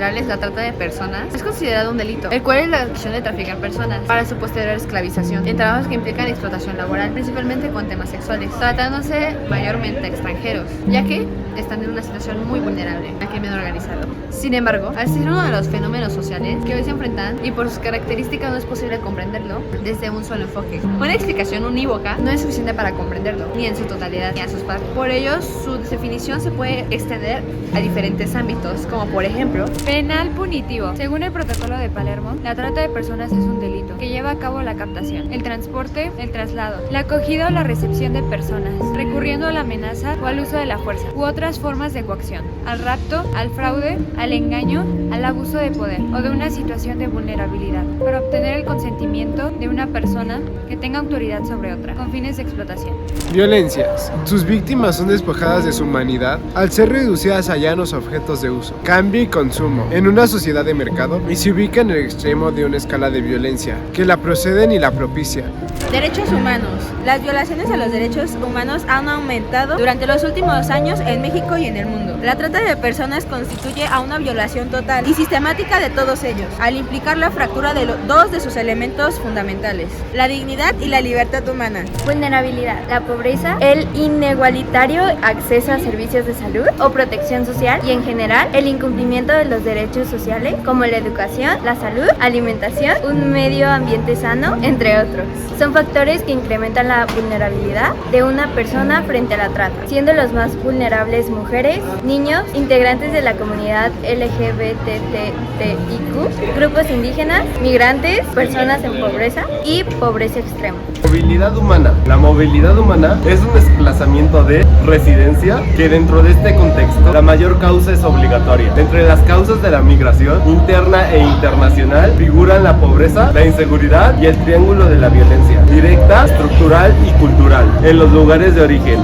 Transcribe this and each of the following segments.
generales, la trata de personas es considerado un delito, el cual es la acción de traficar personas para su posterior esclavización en trabajos que implican explotación laboral, principalmente con temas sexuales, tratándose mayormente a extranjeros, ya que están en una situación muy vulnerable al crimen organizado. Sin embargo, al ser uno de los fenómenos sociales que hoy se enfrentan y por sus características no es posible comprenderlo desde un solo enfoque. Una explicación unívoca no es suficiente para comprenderlo, ni en su totalidad, ni a sus partes. Por ello, su definición se puede extender a diferentes ámbitos, como por ejemplo, penal punitivo. Según el protocolo de Palermo, la trata de personas es un delito que lleva a cabo la captación, el transporte, el traslado, la acogida o la recepción de personas, recurriendo a la amenaza o al uso de la fuerza u otras formas de coacción, al rapto, al fraude, al engaño, al abuso de poder o de una situación de vulnerabilidad para obtener el consentimiento de una persona que tenga autoridad sobre otra, con fines de explotación. Violencias. Sus víctimas son despojadas de su humanidad al ser reducidas a llanos objetos de uso, cambio y consumo en una sociedad de mercado y se ubica en el extremo de una escala de violencia que la proceden y la propicia. Derechos humanos. Las violaciones a los derechos humanos han aumentado durante los últimos años en México y en el mundo. La trata de personas constituye a una violación total y sistemática de todos ellos, al implicar la fractura de dos de sus elementos fundamentales, la dignidad y la libertad humana. Vulnerabilidad, la pobreza, el inegalitario acceso a servicios de salud o protección social y en general el incumplimiento de los derechos sociales como la educación, la salud, alimentación, un medio ambiente sano, entre otros. Son factores que incrementan la vulnerabilidad de una persona frente a la trata, siendo los más vulnerables mujeres, niños, integrantes de la comunidad LGBTTIQ, grupos indígenas, migrantes, personas en pobreza y pobreza extrema. Movilidad humana. La movilidad humana es un desplazamiento de residencia que dentro de este contexto la mayor causa es obligatoria. Entre las causas de la migración interna e internacional figuran la pobreza, la inseguridad y el triángulo de la violencia directa, estructural y cultural en los lugares de origen.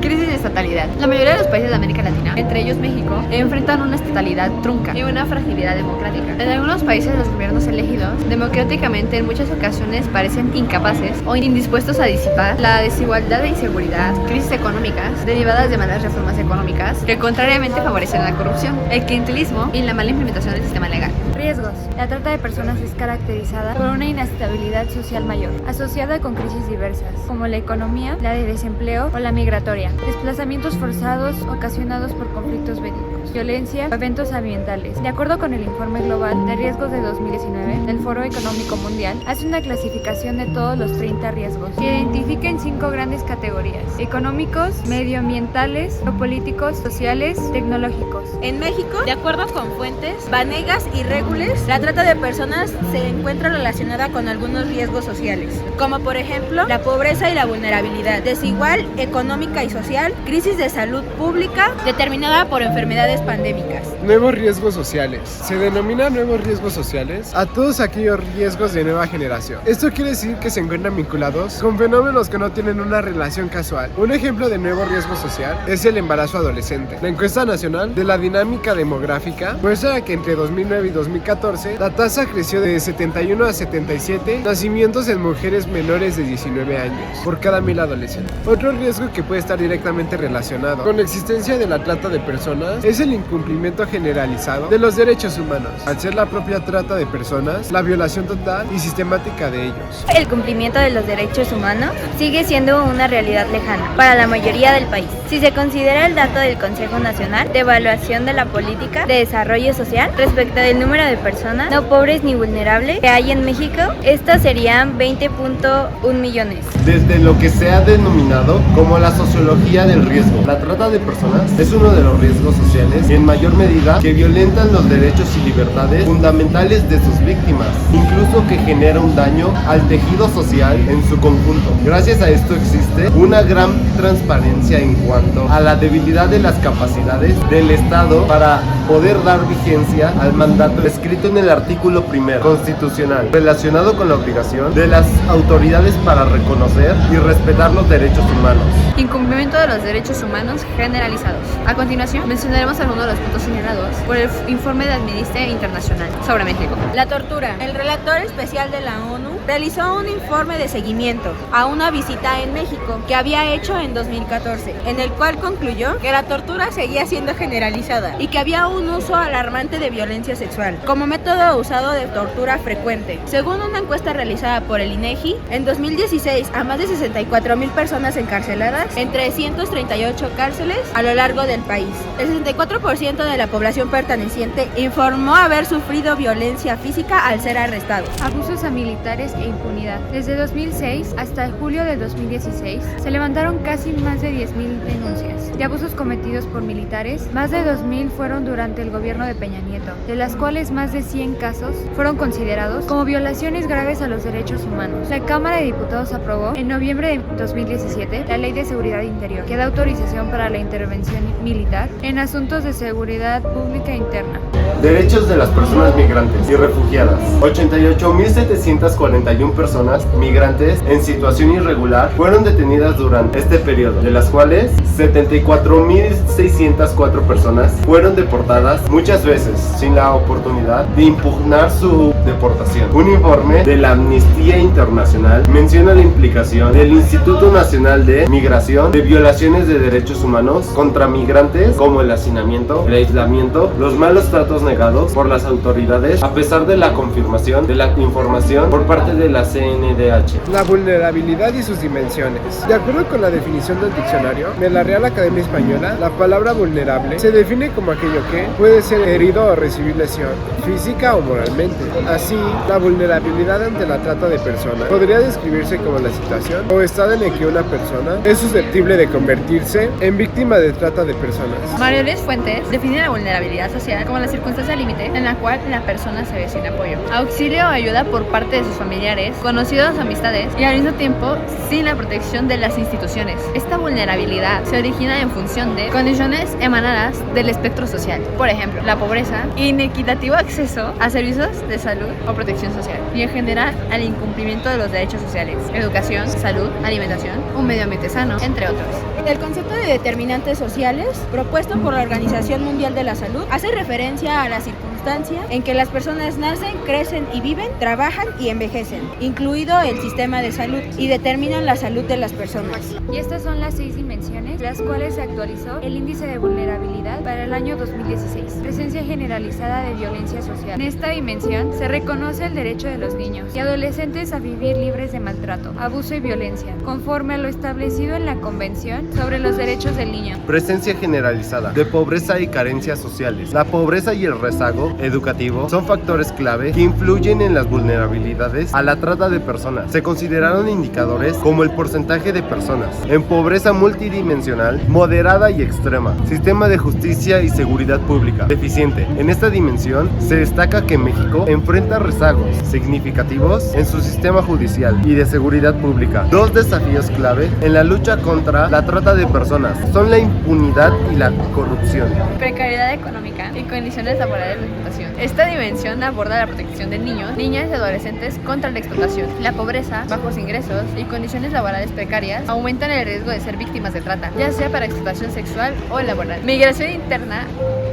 crisis de estatalidad. La mayoría de los países de América Latina, entre ellos México, enfrentan una estatalidad trunca y una fragilidad democrática. En algunos países los gobiernos elegidos democráticamente en muchas ocasiones parecen incapaces o indispuestos a disipar la desigualdad e inseguridad, crisis económicas derivadas de malas reformas económicas que contrariamente favorecen la corrupción, el clientelismo y la mala implementación del sistema legal. Riesgos. La trata de personas es caracterizada por una inestabilidad social mayor, asociada con crisis diversas, como la economía, la de desempleo o la migratoria, desplazamientos forzados ocasionados por conflictos bélicos, violencia o eventos ambientales. De acuerdo con el Informe Global de Riesgos de 2019 del Foro Económico Mundial, hace una clasificación de todos los 30 riesgos que identifica en 5 grandes categorías: económicos, medioambientales, geopolíticos, sociales, tecnológicos. En México, de acuerdo con fuentes, Vanegas y Regules, la trata de personas se encuentra relacionada con algunos riesgos sociales, como por ejemplo la pobreza y la vulnerabilidad, desigual económica y social, crisis de salud pública determinada por enfermedades pandémicas. Nuevos riesgos sociales. Se denomina nuevos riesgos sociales a todos aquellos riesgos de nueva generación. Esto quiere decir que se encuentran vinculados con fenómenos que no tienen una relación casual. Un ejemplo de nuevo riesgo social es el embarazo adolescente. La encuesta nacional de la dinámica demográfica muestra que entre 2009 y 2014 la tasa creció de 71 a 77 nacimientos en mujeres menores de 19 años por cada 1000 adolescentes. Otro riesgo que puede estar directamente relacionado con la existencia de la trata de personas es el incumplimiento generalizado de los derechos humanos, al ser la propia trata de personas la violación total y sistemática de ellos. El cumplimiento de los derechos humanos sigue siendo una realidad lejana para la mayoría del país. Si se considera el dato del Consejo Nacional de Evaluación de la Política de Desarrollo Social respecto del número de personas no pobres ni vulnerables que hay en México, estas serían 20.1 millones. Desde lo que se ha denominado como la sociología del riesgo, la trata de personas es uno de los riesgos sociales en mayor medida que violentan los derechos y libertades fundamentales de sus víctimas, incluso que genera un daño al tejido social en su conjunto. Gracias a esto existe una gran transparencia en cuanto a la debilidad de las capacidades del Estado para poder dar vigencia al mandato escrito en el artículo 1 constitucional, relacionado con la obligación de las autoridades para reconocer y respetar los derechos humanos. Incumplimiento de los derechos humanos generalizados. A continuación, mencionaremos pasemos a algunos de los puntos señalados por el informe de Amnistía Internacional sobre México. La tortura. El relator especial de la ONU realizó un informe de seguimiento a una visita en México que había hecho en 2014, en el cual concluyó que la tortura seguía siendo generalizada y que había un uso alarmante de violencia sexual como método usado de tortura frecuente. Según una encuesta realizada por el INEGI, en 2016 a más de 64,000 personas encarceladas en 338 cárceles a lo largo del país. El 64% de la población perteneciente informó haber sufrido violencia física al ser arrestado. Abusos a militares e impunidad. Desde 2006 hasta julio de 2016 se levantaron casi más de 10,000 denuncias de abusos cometidos por militares. Más de 2,000 fueron durante el gobierno de Peña Nieto, de las cuales más de 100 casos fueron considerados como violaciones graves a los derechos humanos. La Cámara de Diputados aprobó en noviembre de 2017 la Ley de Seguridad Interior, que da autorización para la intervención militar en asuntos de seguridad pública interna. Derechos de las personas migrantes y refugiadas. 88.741 personas migrantes en situación irregular fueron detenidas durante este periodo, de las cuales 74.604 personas fueron deportadas, muchas veces sin la oportunidad de impugnar su deportación. Un informe de la Amnistía Internacional menciona la implicación del Instituto Nacional de Migración de violaciones de derechos humanos contra migrantes, como el hacinamiento, el aislamiento, los malos tratos negados por las autoridades a pesar de la confirmación de la información por parte de la CNDH. La vulnerabilidad y sus dimensiones. De acuerdo con la definición del diccionario de la Real Academia Española, la palabra vulnerable se define como aquello que puede ser herido o recibir lesión, física o moralmente. Así, la vulnerabilidad ante la trata de personas podría describirse como la situación o estado en el que una persona es susceptible de convertirse en víctima de trata de personas. Mario Luis Fuentes define la vulnerabilidad social como la circunstancia límite en la cual la persona se ve sin apoyo, auxilio o ayuda por parte de sus familiares, conocidos o amistades y al mismo tiempo sin la protección de las instituciones. Esta vulnerabilidad se origina en función de condiciones emanadas del espectro social, por ejemplo, la pobreza, inequitativo acceso a servicios de salud o protección social y en general al incumplimiento de los derechos sociales, educación, salud, alimentación, un medio ambiente sano, entre otros. El concepto de determinantes sociales, propuesto por la Organización Mundial de la Salud, hace referencia a la circunstancia en que las personas nacen, crecen y viven, trabajan y envejecen, incluido el sistema de salud, y determinan la salud de las personas. Y estas son las 6 dimensiones, las cuales se actualizó el índice de vulnerabilidad para el año 2016. Presencia generalizada de violencia social. En esta dimensión se reconoce el derecho de los niños y adolescentes a vivir libres de maltrato, abuso y violencia, conforme a lo establecido en la Convención sobre los Derechos del Niño. Presencia generalizada de pobreza y carencias sociales. La pobreza y el rezago educativo son factores clave que influyen en las vulnerabilidades a la trata de personas. Se consideraron indicadores como el porcentaje de personas en pobreza multidimensional, moderada y extrema, sistema de justicia y seguridad pública deficiente. En esta dimensión se destaca que México enfrenta rezagos significativos en su sistema judicial y de seguridad pública. Dos desafíos clave en la lucha contra la trata de personas son la impunidad y la corrupción. Precariedad económica y condiciones laborales de explotación. Esta dimensión aborda la protección de niños, niñas y adolescentes contra la explotación. La pobreza, bajos ingresos y condiciones laborales precarias aumentan el riesgo de ser víctimas de trata, ya sea para explotación sexual o laboral. Migración interna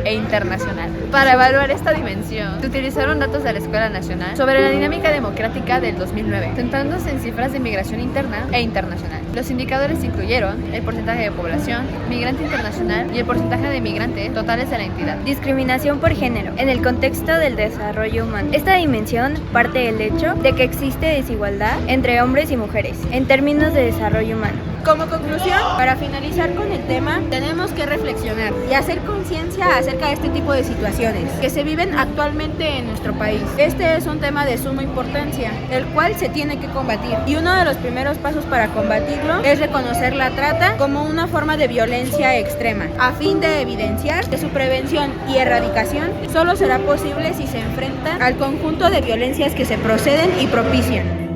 e internacional. Para evaluar esta dimensión, se utilizaron datos de la Escuela Nacional sobre la dinámica democrática del 2009, centrándose en cifras de migración interna e internacional. Los indicadores incluyeron el porcentaje de población, migrante internacional y el porcentaje de migrantes totales de la entidad. Discriminación por género en el contexto del desarrollo humano. Esta dimensión parte del hecho de que existe desigualdad entre hombres y mujeres en términos de desarrollo humano. Como conclusión, para finalizar con el tema, tenemos que reflexionar y hacer conciencia acerca de este tipo de situaciones que se viven actualmente en nuestro país. Este es un tema de suma importancia, el cual se tiene que combatir. Y uno de los primeros pasos para combatirlo es reconocer la trata como una forma de violencia extrema, a fin de evidenciar que su prevención y erradicación solo será posible si se enfrenta al conjunto de violencias que se proceden y propician.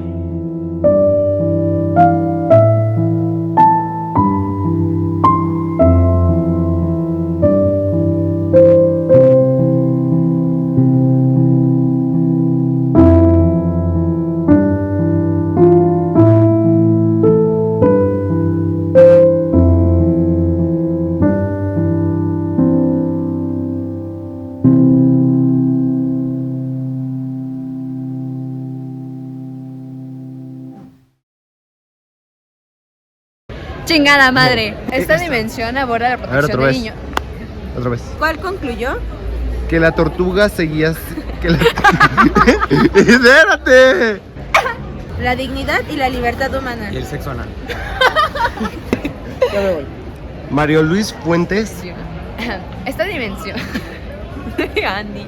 Chingada madre. Esta dimensión aborda la protección otra del vez. niño. Otra vez. ¿Cuál concluyó? Que la tortuga seguía... ¡Espérate! La dignidad y la libertad humana. Y el sexo anal. Ya me voy. Mario Luis Fuentes. Esta dimensión. Andy.